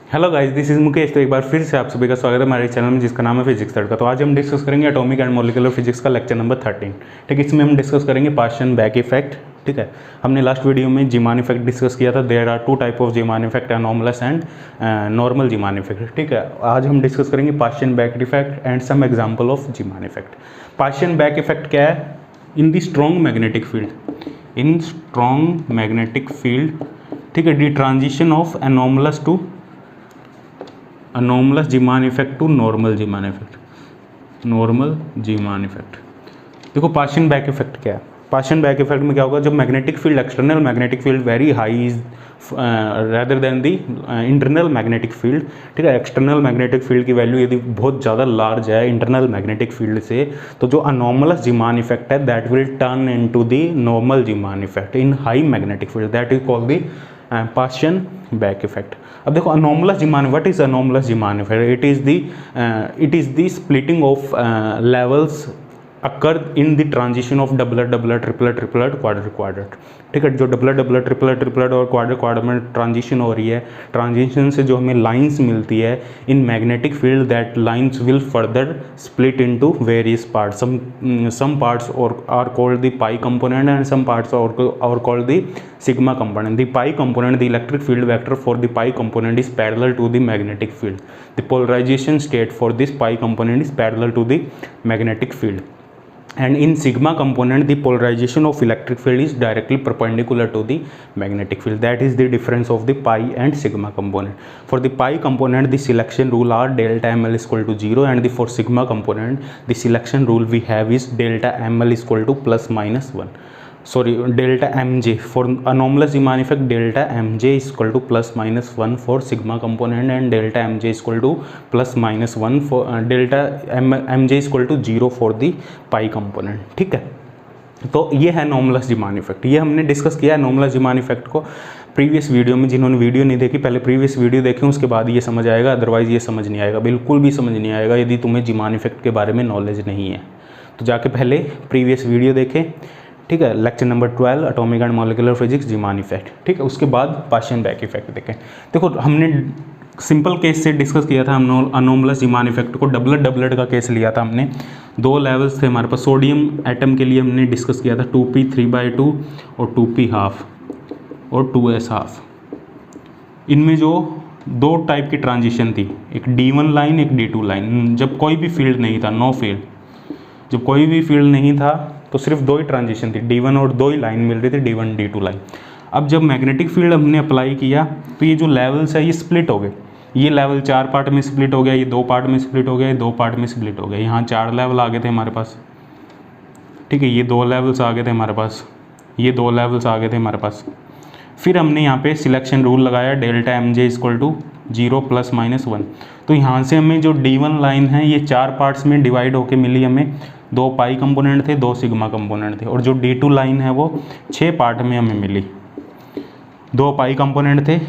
Hello guys, this is Mukesh. तो एक बार फिर से आप सभी का स्वागत है हमारे चैनल में जिसका नाम है फिजिक्स तड़का। तो आज हम डिस्कस करेंगे एटॉमिक एंड मॉलिक्यूलर फिजिक्स का लेक्चर नंबर 13। ठीक है, इसमें हम डिस्कस करेंगे पार्शियल बैक इफेक्ट। ठीक है, हमने लास्ट वीडियो में जीमान इफेक्ट डिस्कस किया था। There are two type of Zeeman effect, anomalous and normal Zeeman effect. ठीक है, आज हम डिस्कस करेंगे partial back effect and some example of Zeeman effect. Partial back effect क्या है? In the strong magnetic field, in strong magnetic field, ठीक है, the transition of anomalous to anomalous Zeeman effect to normal Zeeman effect, normal Zeeman effect. देखो partial back effect क्या है? Partial back effect में क्या होगा, जब magnetic field, external magnetic field very high is rather than the internal magnetic field. ठीक है, external magnetic field की वैल्यू यदि बहुत ज़्यादा लार्ज है इंटरनल मैग्नेटिक फील्ड से, तो जो अनोमलस जीमान इफेक्ट है that will turn into the normal Zeeman effect in high magnetic field, that is called the partial back effect. अब देखो anomalous Zeeman, what is anomalous Zeeman effect? It is the splitting of levels occur in the transition of doublet doublet triplet triplet quartet quartet. ठीक है, जो doubler doublet triplet tripler और क्वाड्रट क्वाड्रट में transition हो रही है, ट्रांजिशन से जो हमें लाइंस मिलती है in magnetic field, that lines will further split into various parts. some parts are called the pi component and some parts are called the sigma component. The pi component, the electric field vector for the pi component is parallel to the magnetic field. The polarization state for this pi component is parallel to the magnetic field. And in sigma component, the polarization of electric field is directly perpendicular to the magnetic field. That is the difference of the pi and sigma component. For the pi component, the selection rule are delta ml is equal to 0, and for sigma component, the selection rule we have is delta ml is equal to plus minus 1. Sorry, delta mj. For anomalous Zeeman effect, delta mj is equal to plus minus 1 for sigma component, and delta mj is equal to plus minus 1 for delta mj is equal to 0 for the pi component. ठीक है, तो ये है anomalous Zeeman effect। ये हमने discuss किया है anomalous Zeeman effect को प्रीवियस वीडियो में। जिन्होंने वीडियो नहीं देखी, पहले प्रीवियस वीडियो देखें, उसके बाद ये समझ आएगा, अदरवाइज़ ये समझ नहीं आएगा, बिल्कुल भी समझ नहीं आएगा यदि तुम्हें Zeeman effect के बारे में नॉलेज नहीं है। तो जाके पहले प्रीवियस वीडियो देखें। ठीक है, lecture number 12 atomic and molecular physics Zeeman effect. ठीक है, उसके बाद पार्शियल बैक इफेक्ट देखें। देखो हमने सिंपल केस से डिस्कस किया था, हम अनोमलस जीमान इफेक्ट को डबलेट डबलेट का केस लिया था हमने। दो लेवल्स थे हमारे पास। सोडियम एटम के लिए हमने डिस्कस किया था 2p 3/2 और 2p हाफ और 2s हाफ। इनमें जो दो टाइप की ट्रांजिशन थी, एक D1 लाइन, एक D2 लाइन। जब कोई भी फील्ड नहीं था, नो फील्ड, जब कोई भी फील्ड नहीं था तो सिर्फ दो ही ट्रांजिशन थी, D1 और दो ही लाइन मिल रही थी, D1 D2 लाइन। अब जब मैग्नेटिक फील्ड हमने अप्लाई किया तो ये जो लेवल्स है ये स्प्लिट हो गए। ये लेवल 4 पार्ट में स्प्लिट हो गया, ये 2 पार्ट में स्प्लिट हो गया, ये 2 पार्ट में स्प्लिट हो गया। यहाँ 4 लेवल आ गए थे हमारे पास। ठीक है, ये 2 लेवल्स आ गए थे हमारे पास, ये 2 लेवल्स आ गए थे हमारे पास। फिर हमने यहाँ पे सिलेक्शन रूल लगाया, delta M J equal to 0 plus minus 1। तो यहाँ से हमें जो D1 लाइन है ये 4 पार्ट्स में डिवाइड होके मिली हमें। 2 पाई कंपोनेंट थे, 2 सिग्मा कंपोनेंट थे। और जो D2 लाइन है वो 6 पार्ट में हमें मिली। 2 पाई कंपोनेंट थे,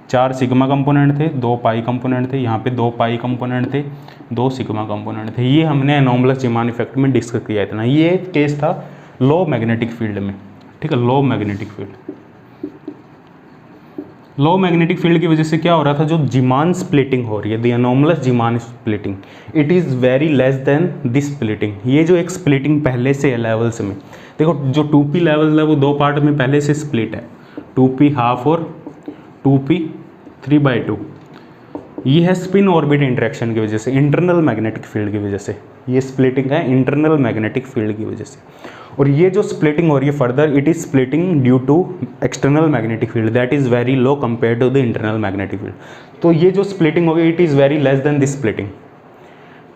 4 सिग्मा कंपोनेंट थे, 2 पाई कंपोनेंट थे, यहाँ पे 2 पाई कंपोनेंट थे, 2 सिग्मा कंपोनेंट थे। ये हमने एनॉमलस जीमान इफेक्ट में डिस्कस किया इतना। ये केस था लो मैग्नेटिक फील्ड में। ठीक है, लो मैग्नेटिक फील्ड। लो मैग्नेटिक फील्ड की वजह से क्या हो रहा था, जो जीमान स्प्लिटिंग हो रही है, the anomalous Zeeman splitting, it is very less than this splitting. ये जो एक स्प्लिटिंग पहले से है लेवल्स में, देखो जो 2p लेवल है वो 2 पार्ट में पहले से स्प्लिट है, 2p हाफ और 2p 3/2। ये है स्पिन ऑर्बिट इंटरेक्शन की वजह से, इंटरनल मैग्नेटिक फील्ड की वजह से ये स्प्लिटिंग है, इंटरनल मैग्नेटिक फील्ड की वजह से। और ये जो स्प्लिटिंग हो रही है further, it is splitting due to external magnetic field that is very low compare to the internal magnetic field. तो ये जो स्प्लिटिंग हो गई it is very less than this splitting.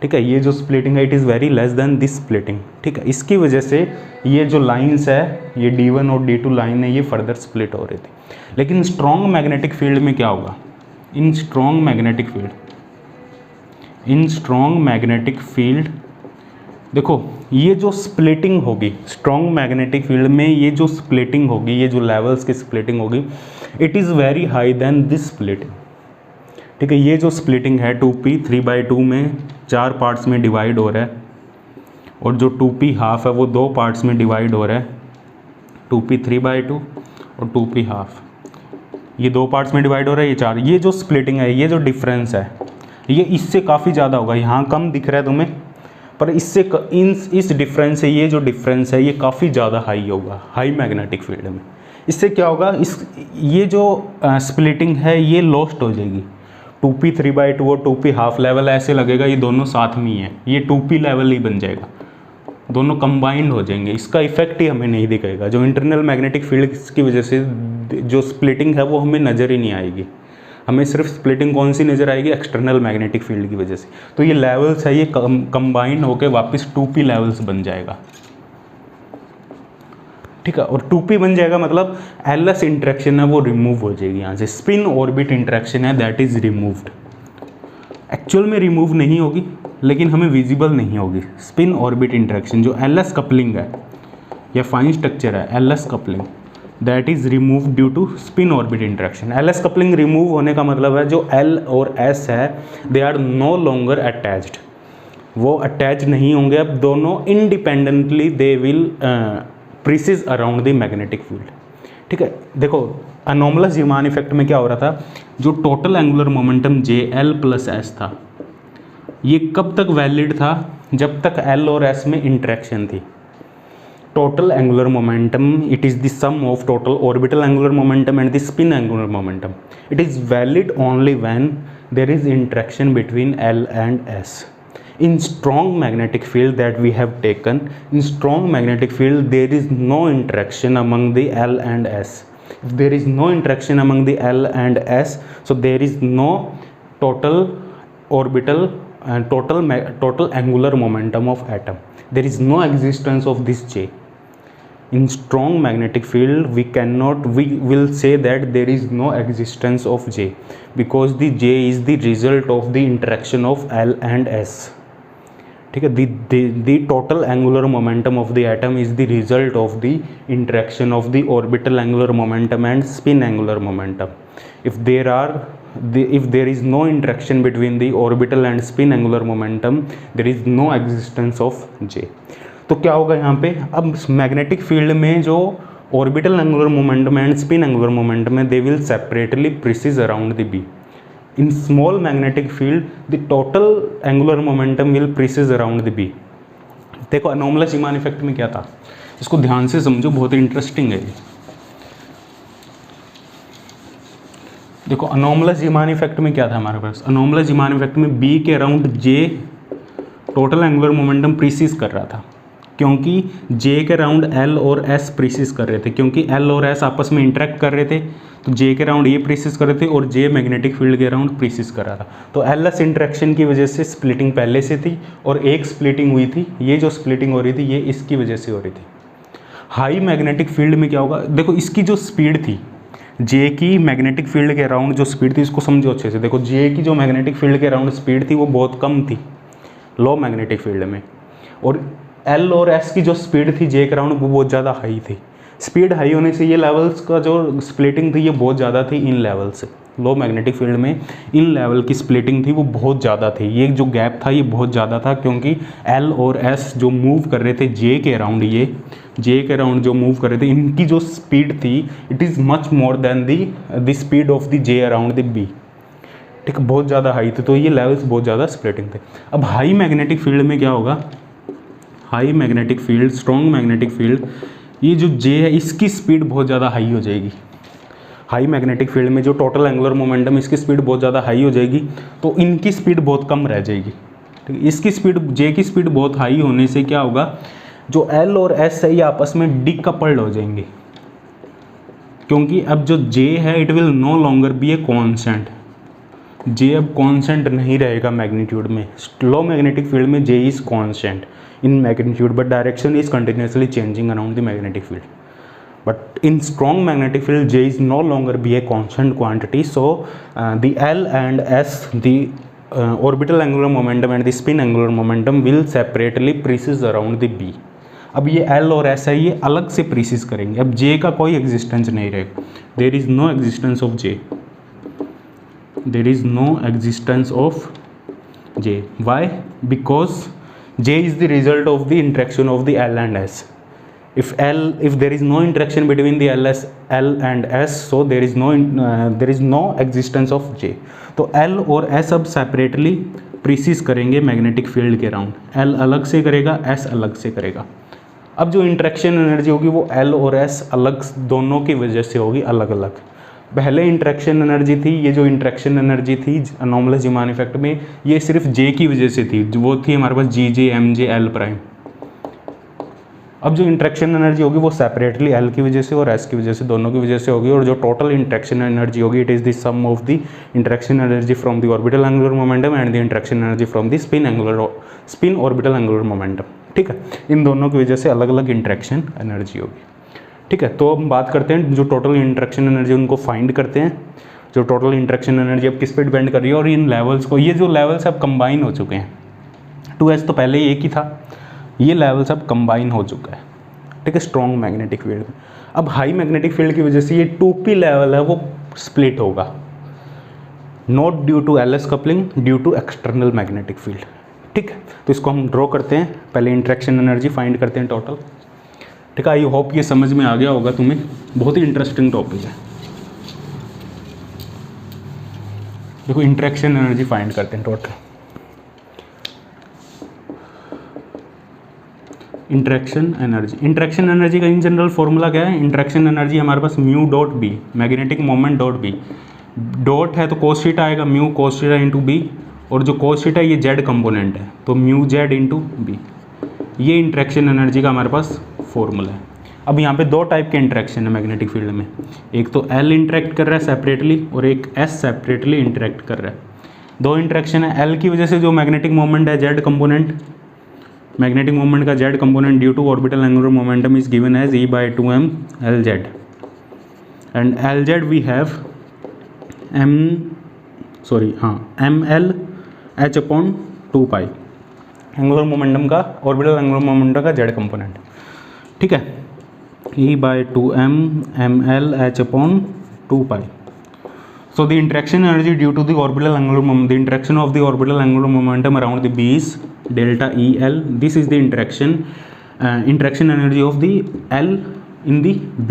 ठीक है, ये जो स्प्लिटिंग है it is very less than this splitting. ठीक है, इसकी वजह से ये जो लाइंस है, ये D1 और D2 लाइन है, ये फर्दर स्प्लिट हो रही थी। लेकिन स्ट्रॉन्ग मैग्नेटिक फील्ड में क्या होगा, इन स्ट्रॉन्ग मैग्नेटिक फील्ड, देखो ये जो स्प्लिटिंग होगी स्ट्रॉन्ग मैग्नेटिक फील्ड में, ये जो स्प्लिटिंग होगी, ये जो लेवल्स की स्प्लिटिंग होगी, it is very high than this splitting. ठीक है, ये जो स्प्लिटिंग है 2p 3/2 में 4 पार्ट्स में डिवाइड हो रहा है, और जो 2p हाफ है वो 2 पार्ट्स में डिवाइड हो रहा है, 2p 3/2 और 2p हाफ। ये 2 पार्ट्स में डिवाइड हो रहा है, ये 4। ये जो स्प्लिटिंग है, ये जो डिफरेंस है, ये इससे काफ़ी ज़्यादा होगा। यहाँ कम दिख रहा है तुम्हें, पर इससे इस डिफरेंस से ये जो डिफरेंस है ये काफ़ी ज़्यादा हाई होगा हाई मैग्नेटिक फील्ड में। इससे क्या होगा, ये जो स्प्लिटिंग है ये लॉस्ट हो जाएगी। 2p 3/2 और 2p हाफ लेवल ऐसे लगेगा ये दोनों साथ में ही है, ये 2p लेवल ही बन जाएगा, दोनों कंबाइंड हो जाएंगे। इसका इफेक्ट ही हमें नहीं दिखेगा। जो इंटरनल मैग्नेटिक फील्ड की वजह से जो स्प्लिटिंग है वो हमें नज़र ही नहीं आएगी। हमें सिर्फ स्प्लिटिंग कौन सी नज़र आएगी, एक्सटर्नल मैग्नेटिक फील्ड की वजह से। तो ये लेवल्स है, ये कंबाइन होकर वापस 2p लेवल्स बन जाएगा, ठीक है। और 2p बन जाएगा मतलब LS इंटरेक्शन है वो रिमूव हो जाएगी यहाँ से। स्पिन ऑर्बिट इंटरेक्शन है दैट इज रिमूव्ड। एक्चुअल में रिमूव नहीं होगी लेकिन हमें विजिबल नहीं होगी। स्पिन ऑर्बिट इंटरेक्शन जो LS कपलिंग है या फाइन स्ट्रक्चर है, LS coupling that is remove due to spin orbit interaction. LS coupling remove होने का मतलब है जो L और S है they are no longer attached, वो अटैच नहीं होंगे अब दोनों। Independently they will precess around the magnetic field, ठीक है। देखो अनोमलस रीमान इफेक्ट में क्या हो रहा था, जो total angular momentum JL + S था ये कब तक वैलिड था, जब तक L और S में इंटरेक्शन थी। Total angular momentum it is the sum of total orbital angular momentum and the spin angular momentum. It is valid only when there is interaction between L and S. In strong magnetic field that we have taken, in strong magnetic field there is no interaction among the L and S. If there is no interaction among the L and S, so there is no total orbital and total angular momentum of atom. There is no existence of this J. In strong magnetic field we will say that there is no existence of J because the J is the result of the interaction of L and S. ठीक है, the total angular momentum of the atom is the result of the interaction of the orbital angular momentum and spin angular momentum. If there is no interaction between the orbital and spin angular momentum, there is no existence of J. तो क्या होगा यहाँ पे, अब magnetic field में जो orbital angular momentum and spin angular momentum है they will separately precess around the B. In small magnetic field, the total angular momentum will precede around the B. देखो अनोमलस रीमान इफेक्ट में क्या था, इसको ध्यान से समझो, बहुत इंटरेस्टिंग है ये। देखो अनोमलस रीमान इफेक्ट में क्या था हमारे पास, अनोमलस रीमान इफेक्ट में B के around J total angular momentum precess कर रहा था, क्योंकि J के अराउंड L और S प्रीसीज कर रहे थे, क्योंकि L और S आपस में इंटरेक्ट कर रहे थे तो J के अराउंड ये प्रीसिस कर रहे थे और J मैग्नेटिक फील्ड के अराउंड प्रीसिस कर रहा था। तो LS इंटरेक्शन की वजह से स्प्लिटिंग पहले से थी और एक स्प्लिटिंग हुई थी, ये जो स्प्लिटिंग हो रही थी ये इसकी वजह से हो रही थी। हाई मैग्नेटिक फील्ड में क्या होगा, देखो इसकी जो स्पीड थी J की मैग्नेटिक फील्ड के अराउंड जो स्पीड थी इसको समझो अच्छे से। देखो J की जो मैग्नेटिक फील्ड के अराउंड स्पीड थी वो बहुत कम थी लो मैग्नेटिक फील्ड में, और L और S की जो स्पीड थी J के अराउंड वो बहुत ज़्यादा हाई थी। स्पीड हाई होने से ये लेवल्स का जो स्प्लिटिंग थी ये बहुत ज़्यादा थी इन लेवल से। लो मैग्नेटिक फील्ड में इन लेवल की स्प्लिटिंग थी वो बहुत ज़्यादा थी, ये जो गैप था ये बहुत ज़्यादा था, क्योंकि L और S जो मूव कर रहे थे J के अराउंड, ये J के अराउंड जो मूव कर रहे थे इनकी जो स्पीड थी it is much more than the speed of the J around the B, ठीक है, बहुत ज़्यादा हाई थी। तो ये लेवल्स बहुत ज़्यादा स्प्लिटिंग थे। अब हाई मैग्नेटिक फील्ड में क्या होगा, high magnetic field, strong magnetic field, ये जो J है इसकी स्पीड बहुत ज़्यादा हाई हो जाएगी। हाई मैग्नेटिक फील्ड में जो टोटल एंगुलर मोमेंटम इसकी स्पीड बहुत ज़्यादा हाई हो जाएगी, तो इनकी स्पीड बहुत कम रह जाएगी, ठीक है। इसकी स्पीड J की स्पीड बहुत हाई होने से क्या होगा, जो L और S है ये आपस में डिकपल्ड हो जाएंगे, क्योंकि अब जो J है it will no longer be a constant. J अब कॉन्स्टेंट नहीं रहेगा मैग्नीट्यूड में। लो मैग्नेटिक फील्ड में J is constant in magnitude but direction is continuously changing around the magnetic field. But in strong magnetic field J is no longer be a constant quantity, so the L and S, the orbital angular momentum and the spin angular momentum will separately precede around the B. अब ये L और S है ये अलग से precis करेंगे, अब J का कोई एग्जिस्टेंस नहीं रहेगा। There is no existence of J. There is no existence of J. Why? Because J is the result of the interaction of the L and S. if there is no interaction between the L and S, so there is no existence of J. तो L और S अब separately प्रीसीज करेंगे magnetic field के around, L अलग से करेगा, S अलग से करेगा। अब जो इंटरेक्शन एनर्जी होगी वो L और S अलग दोनों की वजह से होगी, अलग अलग। पहले इंटरेक्शन एनर्जी थी, ये जो इंटरेक्शन एनर्जी थी अनोमलस ज़ीमान इफेक्ट में, ये सिर्फ J की वजह से थी, वो थी हमारे पास GJ MJ L प्राइम। अब जो इंटरेक्शन एनर्जी होगी वो सेपरेटली L की वजह से और S की वजह से, दोनों की वजह से होगी, और जो टोटल इंटरेक्शन एनर्जी होगी it is the sum of the interaction energy from the orbital angular momentum and the interaction energy from the spin orbital angular momentum. ठीक है, इन दोनों की वजह से अलग अलग इंटरेक्शन एनर्जी होगी। ठीक है, तो हम बात करते हैं जो टोटल इंटरेक्शन एनर्जी, उनको फाइंड करते हैं। जो टोटल इंटरेक्शन एनर्जी अब किस पे डिपेंड कर रही है, और इन लेवल्स को, ये जो लेवल्स अब कंबाइन हो चुके हैं, 2S तो पहले ही एक ही था, ये लेवल सब कंबाइन हो चुका है। ठीक है, स्ट्रॉन्ग मैग्नेटिक फील्ड। अब हाई मैग्नेटिक फील्ड की वजह से ये 2p लेवल है वो स्प्लिट होगा, not due to LS coupling, due to external magnetic field. ठीक है, तो इसको हम ड्रॉ करते हैं, पहले इंटरेक्शन एनर्जी फाइंड करते हैं टोटल। ठीक है, आई होप ये समझ में आ गया होगा तुम्हें, बहुत ही इंटरेस्टिंग टॉपिक है। देखो इंटरेक्शन एनर्जी फाइंड करते हैं टोटल। इंटरेक्शन एनर्जी का इन जनरल फॉर्मूला क्या है? इंटरेक्शन एनर्जी हमारे पास mu dot B, magnetic moment dot B, dot है तो कोस थीटा आएगा, mu cos theta into B, और जो कोस थीटा ये जेड कंपोनेंट है तो म्यू जेड इंटू बी। ये इंटरेक्शन एनर्जी का हमारे पास फॉर्मूला है। अब यहाँ पे दो टाइप के इंटरेक्शन है मैग्नेटिक फील्ड में, एक तो L इंटरेक्ट कर रहा है सेपरेटली और एक S सेपरेटली इंटरेक्ट कर रहा है। दो इंटरेक्शन है, L की वजह से जो मैग्नेटिक मोमेंट है जेड कंपोनेंट, मैग्नेटिक मोमेंट का Z component due to orbital angular momentum is given as E/2m Lz, and Lz we have ml h/2π, angular momentum का, ऑर्बिटल एंगुलर मोमेंटम का Z component. ठीक है, E/2m ml h/2π। So the interaction energy due to the orbital angular momentum, the interaction of the orbital angular momentum around the B is delta EL. This is the interaction energy of the L in the B.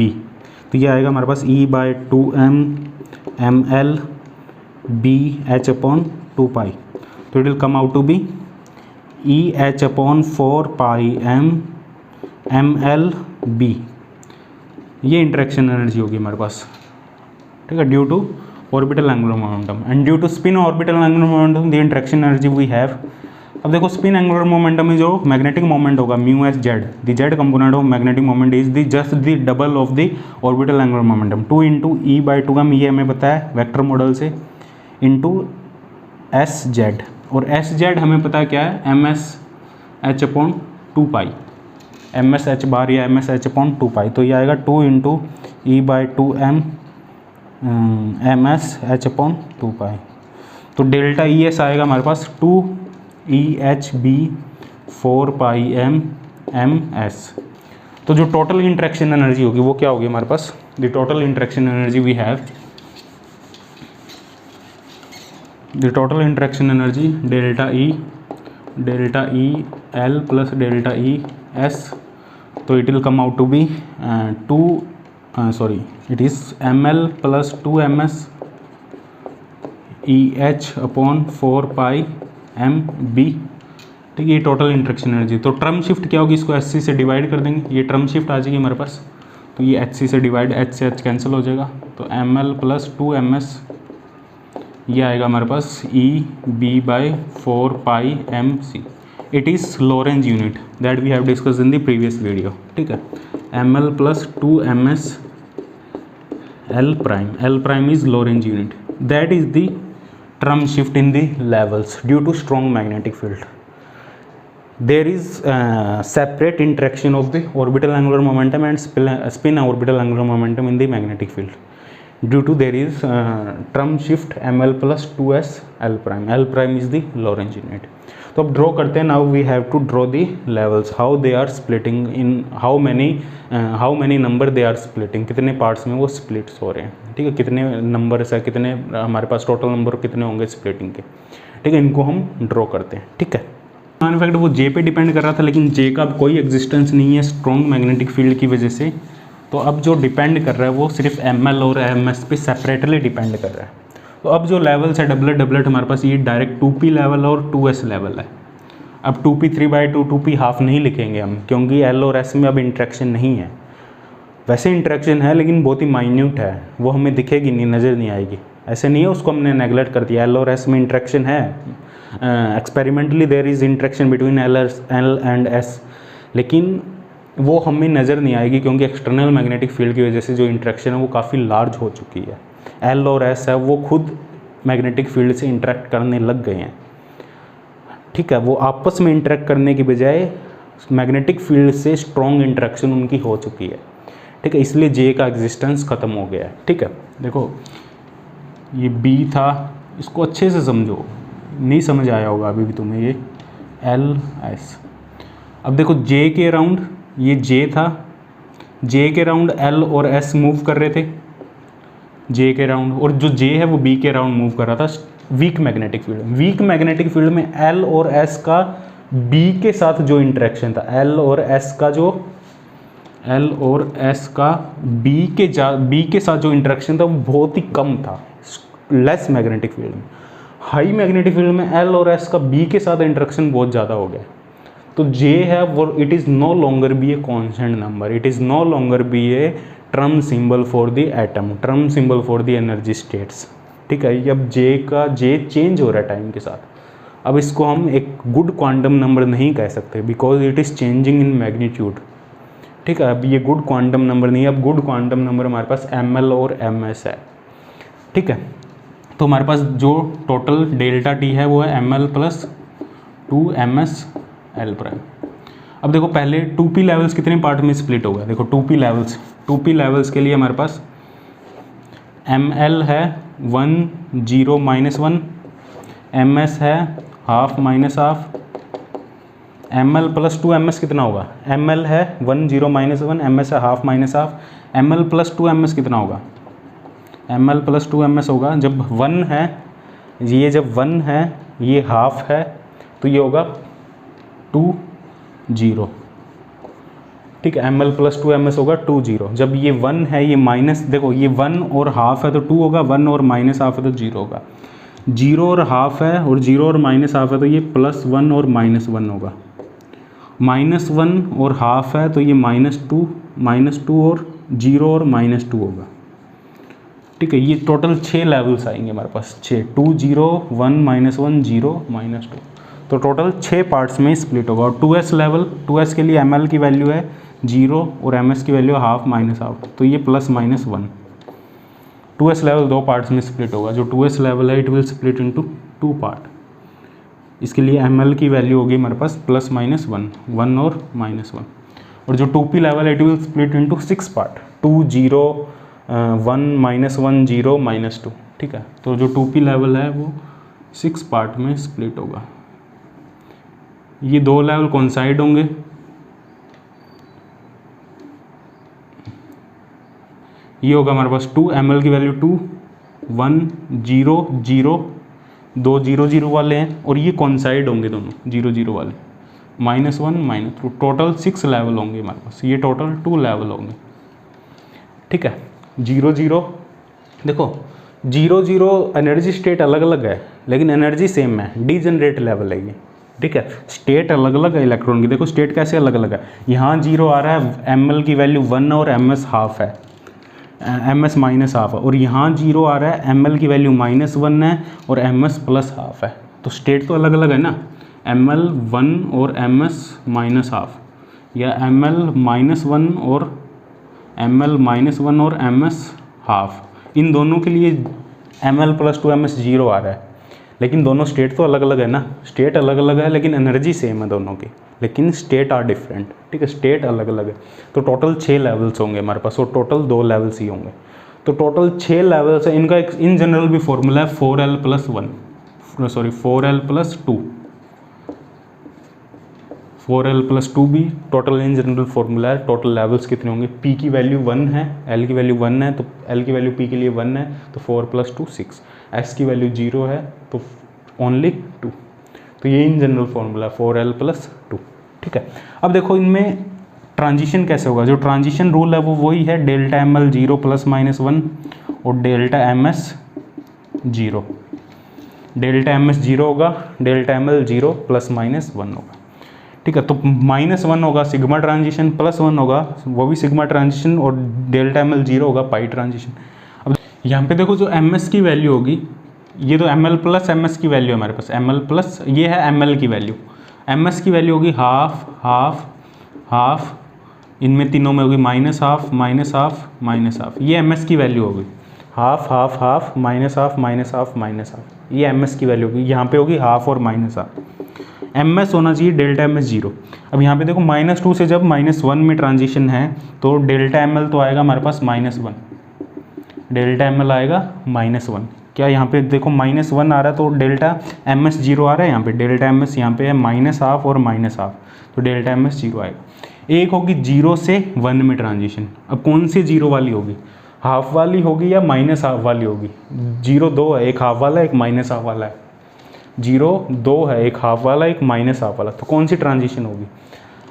तो ये आएगा हमारे पास E/2m ml B h/2π. तो it will come out to be EH/4π m ml B. ये interaction energy होगी हमारे पास। ठीक है, due to orbital angular momentum and due to spin orbital angular momentum the interaction energy we have. अब देखो spin angular momentum में जो मैग्नेटिक मोमेंट होगा mu S Z, the Z component of magnetic moment is the just the double of the orbital angular momentum, 2 into E/2m, ये हमें पता है vector model से, इंटू एस जेड, और S Z हमें पता है क्या है, MS h/2π, MS h बार या MS h/2π, तो ये आएगा 2 इंटू E/2m MS h/2π। तो डेल्टा ES आएगा हमारे पास 2EHB/4πm MS। तो जो टोटल इंटरेक्शन एनर्जी होगी वो क्या होगी हमारे पास, the total interaction energy we have, the total interaction energy delta E L plus delta ES, तो it will come out to be it is ml plus 2ms EH/4π mb। ठीक है, ये टोटल इंटरेक्शन एनर्जी। तो term shift क्या होगी, इसको HC से divide कर देंगे, ये टर्म शिफ्ट आ जाएगी हमारे पास, तो ये HC से डिवाइड, H से H कैंसिल हो जाएगा, तो ml प्लस 2ms ये आएगा हमारे पास EB/4π mc। It is Lorentz unit that we have discuss in the previous video. ठीक है, ml plus 2ms L prime is Lorentz unit. That is the term shift in the levels due to strong magnetic field. There is separate interaction of the orbital angular momentum and spin orbital angular momentum in the magnetic field. Due to there is term shift ml plus 2s L prime. L prime is the Lorentz unit. तो अब draw करते हैं, now we have to draw the levels, how they are splitting in how many number they are splitting, कितने parts में वो splits हो रहे हैं। ठीक है, कितने नंबर्स है, कितने हमारे पास टोटल नंबर कितने होंगे स्प्लिटिंग के। ठीक है, इनको हम ड्रॉ करते हैं। ठीक है, इनफैक्ट वो जे पे डिपेंड कर रहा था, लेकिन जे का अब कोई एग्जिस्टेंस नहीं है स्ट्रॉन्ग मैग्नेटिक फील्ड की वजह से। तो अब जो डिपेंड कर रहा है वो सिर्फ एम एल और एम एस पे सेपरेटली डिपेंड कर रहा है। तो अब जो लेवल्स है डबलेट डबलेट हमारे पास ये डायरेक्ट 2p लेवल और 2s लेवल है। अब 2p 3/2 2p हाफ नहीं लिखेंगे हम, क्योंकि एल और एस में अब इंट्रैक्शन नहीं है। वैसे इंट्रैक्शन है लेकिन बहुत ही माइन्यूट है, वो हमें दिखेगी नहीं, नज़र नहीं आएगी। ऐसे नहीं है उसको हमने नेगलेक्ट कर दिया। एल और एस में इंट्रैक्शन है, experimentally there is interaction between L and S, लेकिन वो हमें नज़र नहीं आएगी क्योंकि एक्सटर्नल मैग्नेटिक फील्ड की वजह से जो इंट्रैक्शन है वो काफ़ी लार्ज हो चुकी है। एल और एस है वो खुद मैग्नेटिक फील्ड से इंटरेक्ट करने लग गए हैं, ठीक है। वो आपस में इंटरेक्ट करने की बजाय मैग्नेटिक फील्ड से स्ट्रॉन्ग इंटरेक्शन उनकी हो चुकी है, ठीक है। इसलिए जे का एग्जिस्टेंस ख़त्म हो गया है, ठीक है। देखो ये बी था, इसको अच्छे से समझो, नहीं समझ आया होगा अभी भी तुम्हें ये एल एस। अब देखो जे के अराउंड, ये जे था, जे के अराउंड एल और एस मूव कर रहे थे, जे के अराउंड, और जो जे है वो बी के अराउंड मूव कर रहा था weak magnetic field. Weak magnetic field में एल और एस का बी के साथ जो इंटरेक्शन था, एल और एस का बी के साथ जो इंटरेक्शन था वो बहुत ही कम था, लेस मैग्नेटिक फील्ड में। हाई मैग्नेटिक फील्ड में एल और एस का बी के साथ इंटरेक्शन बहुत ज़्यादा हो गया। तो जे है वो it is no longer be a constant number, it is no longer be a term symbol for the atom, term symbol for the energy states, ठीक है। अब जे चेंज हो रहा है टाइम के साथ। अब इसको हम एक गुड क्वांटम नंबर नहीं कह सकते because it is changing in magnitude, ठीक है। अब ये गुड क्वांटम नंबर नहीं है, अब गुड क्वांटम नंबर हमारे पास एम एल और एम एस है, ठीक है। तो हमारे पास जो टोटल डेल्टा टी है वो है M L plus 2ms L prime. अब देखो पहले 2p लेवल्स कितने पार्ट में स्प्लिट होगा, देखो 2p लेवल्स के लिए हमारे पास ml है 1 0 -1, ms है half minus half, ml plus 2ms कितना होगा, ml है 1 0 -1, ms है half minus half, ml plus 2ms कितना होगा, ml प्लस 2ms होगा जब 1 है, ये जब 1 है ये हाफ है तो ये होगा 2 0, ठीक है। ml प्लस 2ms होगा 2 0। जब ये 1 है ये माइनस, देखो ये 1 और हाफ है तो 2 होगा, 1 और माइनस हाफ है तो 0 होगा, 0 और हाफ है और 0 और माइनस हाफ है तो ये +1 और -1 होगा, -1 और हाफ है तो ये -2 और 0 और -2 होगा, ठीक है। ये टोटल 6 लेवल्स आएंगे हमारे पास, 6 2 0 1 -1 0 -2, तो टोटल 6 पार्ट्स में स्प्लिट होगा। और 2s लेवल, 2s के लिए ml की वैल्यू है 0 और ms की वैल्यू है हाफ माइनस हाफ, तो ये +-1। 2s लेवल 2 पार्ट्स में स्प्लिट होगा, जो 2s लेवल है it will split into 2 part. इसके लिए ml की वैल्यू होगी हमारे पास +-1 1 और -1। और जो 2p लेवल है it will split into 6 part, 2 0 1 -1 0 -2, ठीक है। तो जो 2p लेवल है वो 6 पार्ट में स्प्लिट होगा। ये 2 लेवल कोइंसाइड होंगे, ये होगा हमारे पास 2 ml की वैल्यू 2 1 0 0, 2 0 0 वाले हैं और ये कोइंसाइड होंगे दोनों 0 0 वाले, -1 -2, टोटल 6 लेवल होंगे हमारे पास, ये टोटल 2 लेवल होंगे, ठीक है। 0 0 देखो 0 0 एनर्जी स्टेट अलग अलग है लेकिन एनर्जी सेम है, डीजनरेट लेवल है ये, ठीक है। स्टेट अलग अलग है इलेक्ट्रॉन की, देखो स्टेट कैसे अलग अलग है, यहाँ 0 आ रहा है ml की वैल्यू 1 और ms हाफ है, ms माइनस हाफ है, और यहाँ 0 आ रहा है ml की वैल्यू -1 है और ms प्लस हाफ है, तो स्टेट तो अलग अलग है ना, ml 1 और ms माइनस हाफ, या ml -1 और ml-1 और ms हाफ, इन दोनों के लिए ml प्लस 2ms 0 आ रहा है, लेकिन दोनों स्टेट तो अलग अलग है ना, स्टेट अलग अलग है लेकिन एनर्जी सेम है दोनों की, लेकिन स्टेट आर डिफरेंट, ठीक है, स्टेट अलग अलग है। तो टोटल 6 लेवल्स होंगे हमारे पास और टोटल 2 लेवल्स ही होंगे, तो टोटल 6 लेवल्स है। इनका एक इन जनरल भी फॉर्मूला है 4l + 2, 4l + 2 भी टोटल इन जनरल फॉर्मूला है। टोटल लेवल्स कितने होंगे, p की वैल्यू 1 है, l की वैल्यू 1 है, तो l की वैल्यू p के लिए 1 है तो 4 + 2 6, s की वैल्यू 0 है तो ओनली 2, तो ये इन जनरल फॉर्मूला 4l+2। ठीक है, अब देखो इनमें ट्रांजिशन कैसे होगा। जो ट्रांजिशन रूल है वो वही है, डेल्टा एम एल 0 ±1 और delta M S 0। Delta M S 0 होगा, डेल्टा एम एल 0 ±1 होगा। ठीक है, तो -1 होगा सिग्मा ट्रांजिशन, +1 होगा वो भी सिग्मा ट्रांजिशन, और डेल्टा एम एल 0 होगा पाई ट्रांजिशन। अब यहाँ पे देखो जो एम एस की वैल्यू होगी, ये तो M L plus M S की वैल्यू है हमारे पास, एम एल प्लस ये है एम एल की वैल्यू, एम एस की वैल्यू होगी हाफ हाफ हाफ, इनमें तीनों में होगी -1/2 -1/2 -1/2, ये एम एस की वैल्यू होगी, हाफ हाफ हाफ -1/2 -1/2 -1/2, ये एम एस की वैल्यू होगी। यहाँ पे होगी हाफ और -1/2, एम एस होना चाहिए डेल्टा एम एस 0। अब यहाँ पे देखो -2 से जब -1 में ट्रांजिशन है तो डेल्टा एम एल तो आएगा हमारे पास -1, डेल्टा एम एल आएगा -1। क्या यहाँ पे देखो -1 आ रहा है तो डेल्टा एम एस 0 आ रहा है, यहाँ पे डेल्टा एम एस यहाँ पे है -1/2 और -1/2, तो डेल्टा एम एस 0 आएगा। एक होगी 0 से 1 में ट्रांजिशन, अब कौन सी 0 वाली होगी, हाफ वाली होगी या -1/2 वाली होगी। 0 2 है, एक हाफ वाला एक -1/2 वाला है, 0 2 है, एक हाफ वाला एक -1/2 वाला, तो कौन सी ट्रांजिशन होगी।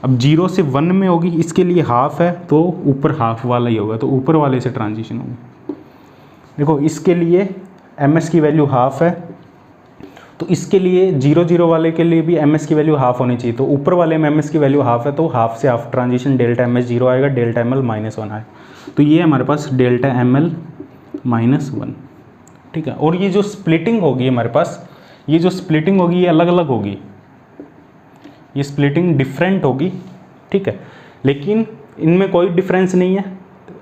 अब 0 से 1 में होगी, इसके लिए हाफ है तो ऊपर हाफ वाला ही होगा, तो ऊपर वाले से ट्रांजिशन होगी। देखो इसके लिए एम एस की वैल्यू हाफ है, तो इसके लिए 0 0 वाले के लिए भी एम एस की वैल्यू हाफ होनी चाहिए, तो ऊपर वाले में एम एस की वैल्यू हाफ है तो हाफ से half transition delta M S 0 आएगा, डेल्टा एम एल -1 आएगा, तो ये हमारे पास डेल्टा एम एल -1। ठीक है, और ये जो स्प्लिटिंग होगी हमारे पास, ये जो स्प्लिटिंग होगी ये अलग अलग होगी, ये स्प्लिटिंग डिफरेंट होगी। ठीक है, लेकिन इनमें कोई डिफरेंस नहीं है,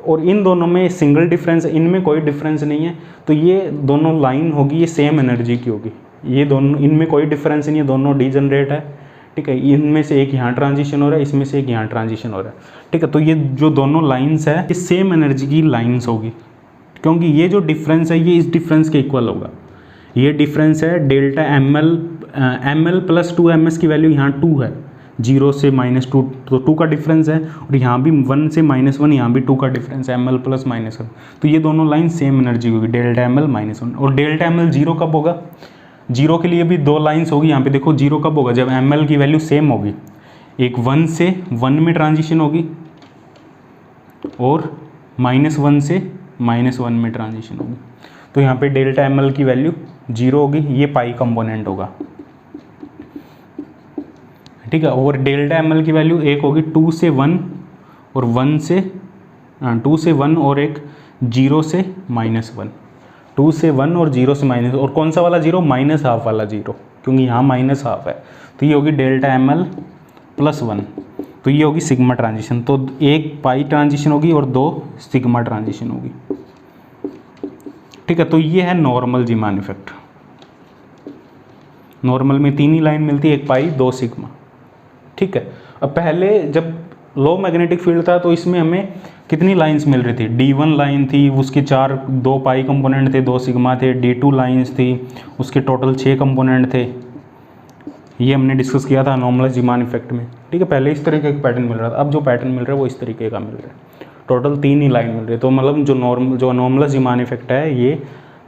और इन दोनों में सिंगल डिफरेंस है, इनमें कोई डिफरेंस नहीं है, तो ये दोनों लाइन होगी ये सेम एनर्जी की होगी, ये दोनों, इनमें कोई डिफरेंस नहीं है, दोनों डीजनरेट है। ठीक है, इनमें से एक यहाँ ट्रांजिशन हो रहा है, इसमें से एक यहाँ ट्रांजिशन हो रहा है। ठीक है, तो ये जो दोनों लाइन्स है ये सेम एनर्जी की लाइन्स होगी, क्योंकि ये जो डिफरेंस है ये इस डिफरेंस के इक्वल होगा। ये डिफरेंस है delta M L plus 2 M S की वैल्यू यहाँ 2 है, 0 से -2 तो 2 का डिफरेंस है, और यहाँ भी 1 से -1 यहाँ भी 2 का डिफरेंस है, एम एल प्लस -1, तो ये दोनों लाइन सेम एनर्जी होगी, डेल्टा एम एल -1। और डेल्टा एम एल 0 कब होगा, 0 के लिए भी 2 लाइन्स होगी, यहाँ पे देखो 0 कब होगा, जब एम एल की वैल्यू सेम होगी, एक 1 से 1 में ट्रांजिशन होगी और -1 से -1 में ट्रांजिशन होगी, तो यहाँ पे डेल्टा एम एल की वैल्यू 0 होगी, ये पाई कंपोनेंट होगा। ठीक है, और डेल्टा एम एल की वैल्यू एक होगी 2 से 1 और 1 से 2 से 1 और एक 0 से -1, 2 से 1 और 0 से -, और कौन सा वाला 0, -1/2 वाला 0, क्योंकि यहाँ -1/2 है, तो ये होगी डेल्टा एम एल +1, तो ये होगी सिग्मा ट्रांजिशन। तो एक पाई ट्रांजिशन होगी और 2 सिग्मा ट्रांजिशन होगी। ठीक है, तो ये है नॉर्मल जीमान इफेक्ट। नॉर्मल में 3 ही लाइन मिलती है, एक पाई 2 सिग्मा। ठीक है, अब पहले जब लो मैग्नेटिक फील्ड था तो इसमें हमें कितनी लाइंस मिल रही थी, D1 लाइन थी, उसके 2 पाई कंपोनेंट थे, 2 सिग्मा थे, D2 लाइंस थी, उसके टोटल 6 कंपोनेंट थे, ये हमने डिस्कस किया था नॉर्मल जीमान इफेक्ट में। ठीक है, पहले इस तरीके का पैटर्न मिल रहा था, अब जो पैटर्न मिल रहा है वो इस तरीके का मिल रहा है, टोटल 3 ही लाइन मिल रही है, तो मतलब जो नॉर्मल जीमान इफेक्ट है ये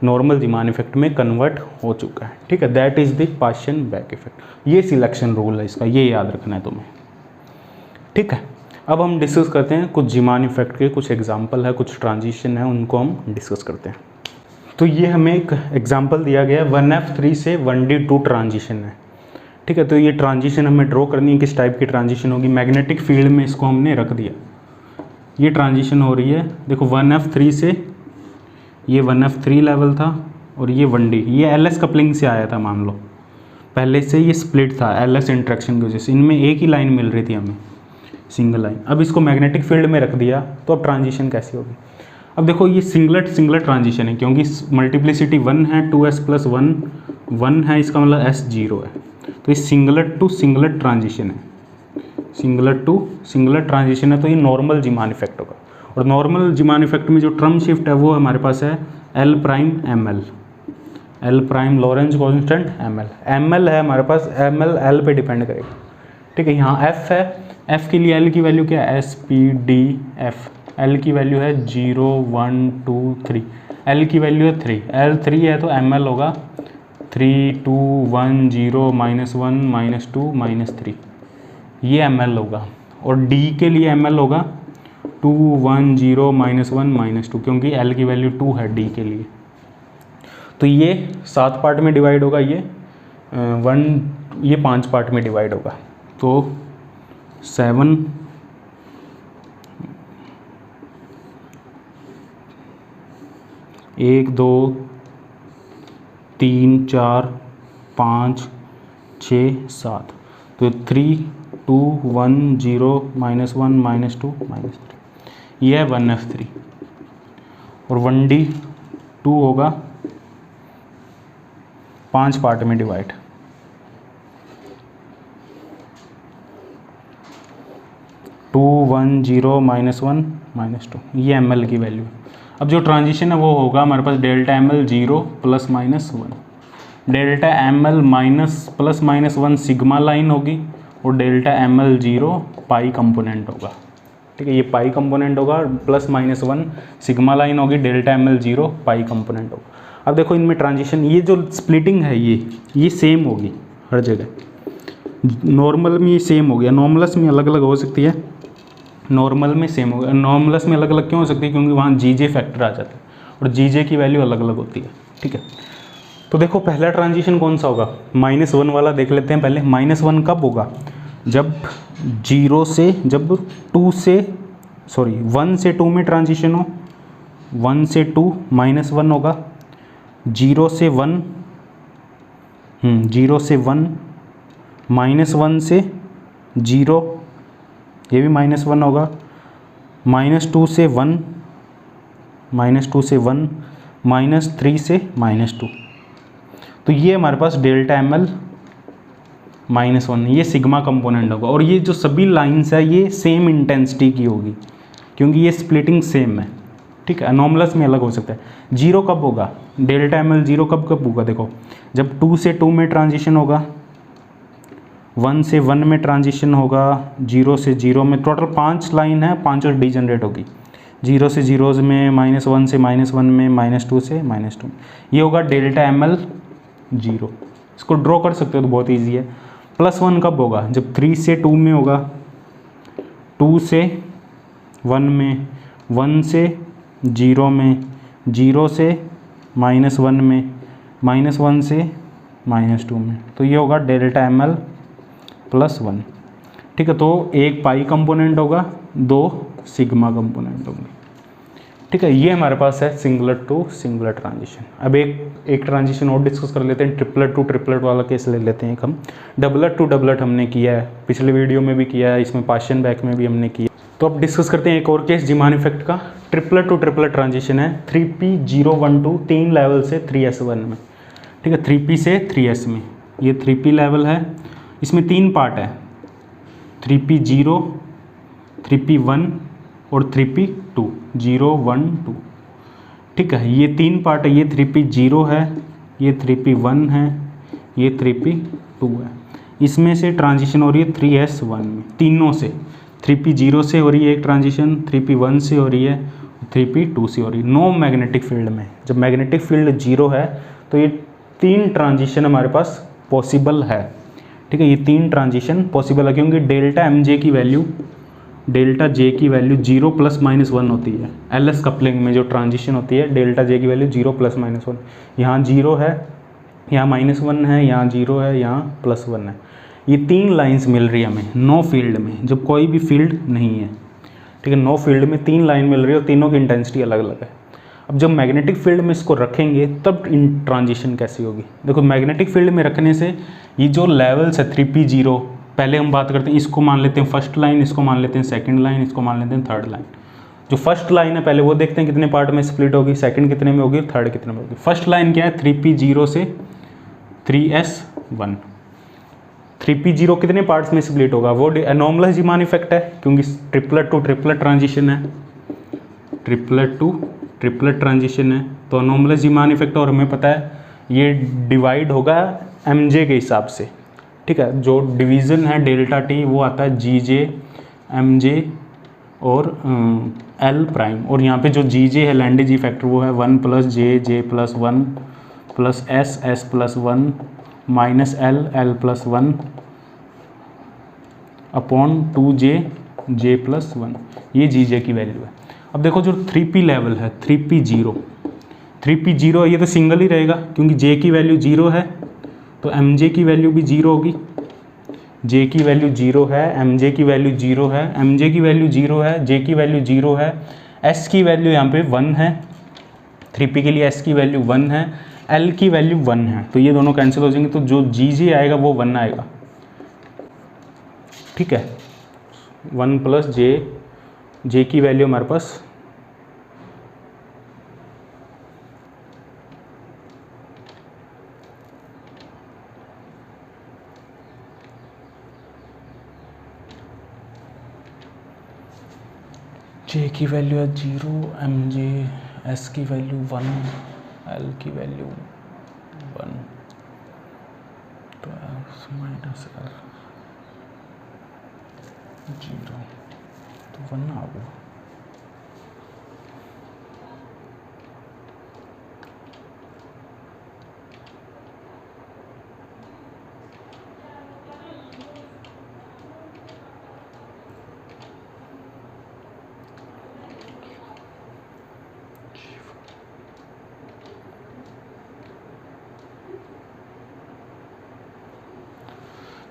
नॉर्मल जीमान इफेक्ट में कन्वर्ट हो चुका है। ठीक है, that is the partial back effect. ये सिलेक्शन रूल है इसका, ये याद रखना है तुम्हें। ठीक है, अब हम डिस्कस करते हैं कुछ जीमान इफेक्ट के कुछ एग्जाम्पल है, कुछ ट्रांजिशन है, उनको हम डिस्कस करते हैं। तो ये हमें एक एग्जाम्पल दिया गया है 1F3 से 1D2 ट्रांजिशन है। ठीक है, तो ये ट्रांजिशन हमें ड्रॉ करनी है, किस टाइप की ट्रांजिशन होगी, मैग्नेटिक फील्ड में इसको हमने रख दिया। ये ट्रांजिशन हो रही है, देखो 1F3 से ये 1F3 लेवल था और ये 1D, ये LS कपलिंग से आया था, मान लो पहले से ये स्प्लिट था LS इंट्रैक्शन की वजह से, इनमें एक ही लाइन मिल रही थी हमें, सिंगल लाइन। अब इसको मैग्नेटिक फील्ड में रख दिया तो अब ट्रांजिशन कैसी होगी। अब देखो ये सिंगलेट ट्रांजिशन है, क्योंकि मल्टीप्लिसिटी 1 है, 2s + 1 1 है, इसका मतलब s 0 है, तो ये सिंगलेट टू सिंगलेट ट्रांजिशन है, सिंगलेट टू सिंगलेट ट्रांजिशन है, तो ये नॉर्मल जीमान इफेक्ट होगा। और नॉर्मल जीमान इफेक्ट में जो टर्म शिफ्ट है वो हमारे पास है L'(ml), L' Lorentz constant ml है हमारे पास, ml L पे डिपेंड करेगा। ठीक है, यहाँ F है, F के लिए L की वैल्यू क्या है, SPDF, L की वैल्यू है 0 1 2 3, L की वैल्यू है 3, L 3 है तो ml होगा 3 2 1 0 -1 -2 -3, ये ml होगा। और d के लिए ml होगा 2 1 0 -1 -2, क्योंकि l की वैल्यू 2 है d के लिए। तो ये 7 पार्ट में डिवाइड होगा, ये 5 पार्ट में डिवाइड होगा। तो 7 1 2 3 4 5 6 7, तो 3 2 1 0 -1 -2 -3, ये है 1f3। और 1d 2 होगा 5 पार्ट में डिवाइड। टू 1 0 -1 -2, ये ml की वैल्यू। अब जो ट्रांजिशन है वो होगा हमारे पास delta ml 0 ±1, delta ml ±1 sigma line होगी, और डेल्टा ml 0 पाई कंपोनेंट होगा। ठीक है, ये पाई कंपोनेंट होगा, ±1 सिग्मा लाइन होगी, डेल्टा ml 0 पाई कंपोनेंट होगा। अब देखो इनमें ट्रांजिशन, ये जो स्प्लिटिंग है ये सेम होगी हर जगह। नॉर्मल में ये सेम हो गया, नॉर्मलस में अलग अलग हो सकती है, नॉर्मल में सेम हो गया। नॉर्मलस में अलग अलग क्यों हो सकती है? क्योंकि वहाँ जीजे फैक्टर आ जाता है और जीजे की वैल्यू अलग अलग होती है। ठीक है, तो देखो पहला ट्रांजिशन कौन सा होगा? -1 वाला देख लेते हैं पहले। -1 कब होगा? जब 1 से 2 में ट्रांजिशन हो, 1 से 2 -1 होगा, 0 से 1 -1 से 0, ये भी -1 होगा, -2 से 1 -3 से -2। तो ये हमारे पास डेल्टा ml -1, ये सिग्मा कंपोनेंट होगा। और ये जो सभी लाइंस है ये सेम इंटेंसिटी की होगी, क्योंकि ये स्प्लिटिंग सेम है। ठीक है, अनोमलस में अलग हो सकता है। 0 कब होगा? डेल्टा ml 0 कब होगा? देखो जब 2 से 2 में ट्रांजिशन होगा, 1 से 1 में ट्रांजिशन होगा, 0 से 0 में, टोटल 5 लाइन है, 5 डी जनरेट होगी। 0 से 0 में, -1 से -1 में, -2 से -2, ये होगा डेल्टा ml 0। इसको ड्रॉ कर सकते हो तो बहुत ईजी है। +1 कब होगा? जब 3 से 2 में होगा, 2 से 1 में, 1 से 0 में, 0 से -1 में, -1 से -2 में, तो ये होगा डेल्टा ml +1। ठीक है, तो एक पाई कंपोनेंट होगा, 2 सिग्मा कंपोनेंट होंगे। ठीक है, ये हमारे पास है सिंगुलर टू सिंगुलर ट्रांजिशन। अब एक ट्रांजिशन और डिस्कस कर लेते हैं, ट्रिपलेट टू ट्रिपलेट वाला केस ले लेते हैं एक हम। डबलेट टू डबलेट हमने किया है, पिछले वीडियो में भी किया है, इसमें पार्शियल बैक में भी हमने किया। तो अब डिस्कस करते हैं एक और केस, जीमान इफेक्ट का। ट्रिपलेट टू ट्रिपलेट ट्रांजिशन है 3p012, 3 लेवल से 3s1 में। ठीक है, 3p से 3s में, ये 3p लेवल है, इसमें 3 पार्ट है, 3p0, 3p1 और 3p2, 0 1 2। ठीक है, ये 3 पार्ट है, ये 3p0 है, ये 3p1 है, ये 3p2 है। इसमें से ट्रांजिशन हो रही है 3s1 में, तीनों से। 3p0 से हो रही है एक ट्रांजिशन, 3p1 से हो रही है, 3p2 से हो रही है। नो मैग्नेटिक फील्ड में, जब मैग्नेटिक फील्ड 0 है तो ये 3 ट्रांजिशन हमारे पास पॉसिबल है। ठीक है, ये 3 ट्रांजिशन पॉसिबल है, क्योंकि डेल्टा mj की वैल्यू, डेल्टा j की वैल्यू 0 +-1 होती है। LS कपलिंग में जो ट्रांजिशन होती है, डेल्टा j की वैल्यू 0 +-1, यहाँ 0 है, यहाँ -1 है, यहाँ 0 है, यहाँ +1 है। ये 3 लाइंस मिल रही है हमें नो फील्ड में, जब कोई भी फील्ड नहीं है। ठीक है, नो फील्ड में 3 लाइन मिल रही है और तीनों की इंटेंसिटी अलग अलग है। अब जब मैग्नेटिक फील्ड में इसको रखेंगे तब इन ट्रांजिशन कैसी होगी? देखो मैग्नेटिक फील्ड में रखने से ये जो लेवल्स है 3p0, पहले हम बात करते हैं, इसको मान लेते हैं फर्स्ट लाइन, इसको मान लेते हैं सेकंड लाइन, इसको मान लेते हैं थर्ड लाइन। जो फर्स्ट लाइन है पहले वो देखते हैं कितने पार्ट में स्प्लिट होगी, सेकंड कितने में होगी, थर्ड कितने में होगी। फर्स्ट लाइन क्या है? 3p0 से 3s1। 3p0 कितने पार्ट्स में स्प्लिट होगा? वो एनोमलस जीमान इफेक्ट है, क्योंकि ट्रिपलेट टू ट्रिपलेट ट्रांजिशन है, ट्रिपलेट टू ट्रिपलेट ट्रांजिशन है, तो एनोमलस जीमान इफेक्ट। और हमें पता है ये डिवाइड होगा mj के हिसाब से। ठीक है, जो डिवीज़न है डेल्टा t वो आता है gj mj और l प्राइम, और यहाँ पे जो gj है लैंडेज फैक्टर वो है 1 + j + 1 plus S, S plus 1 minus L, L plus 1 upon 2j, j plus 1, ये जी जे की वैल्यू है। अब देखो जो 3p लेवल है, 3p0 ये तो सिंगल ही रहेगा क्योंकि j की वैल्यू 0 है, तो mj की वैल्यू भी 0 होगी। j की वैल्यू 0 है, mj की वैल्यू 0 है, mj की वैल्यू 0 है, j की वैल्यू 0 है, s की वैल्यू यहाँ पे 1 है, 3p के लिए s की वैल्यू 1 है, l की वैल्यू 1 है, तो ये दोनों कैंसिल हो जाएंगे, तो जो gj आएगा वो 1 आएगा। ठीक है, 1 प्लस j की वैल्यू हमारे पास j की वैल्यू है 0, mj, s की वैल्यू 1, l की वैल्यू 1, तो s माइनस l 0, तो 1 आ गया।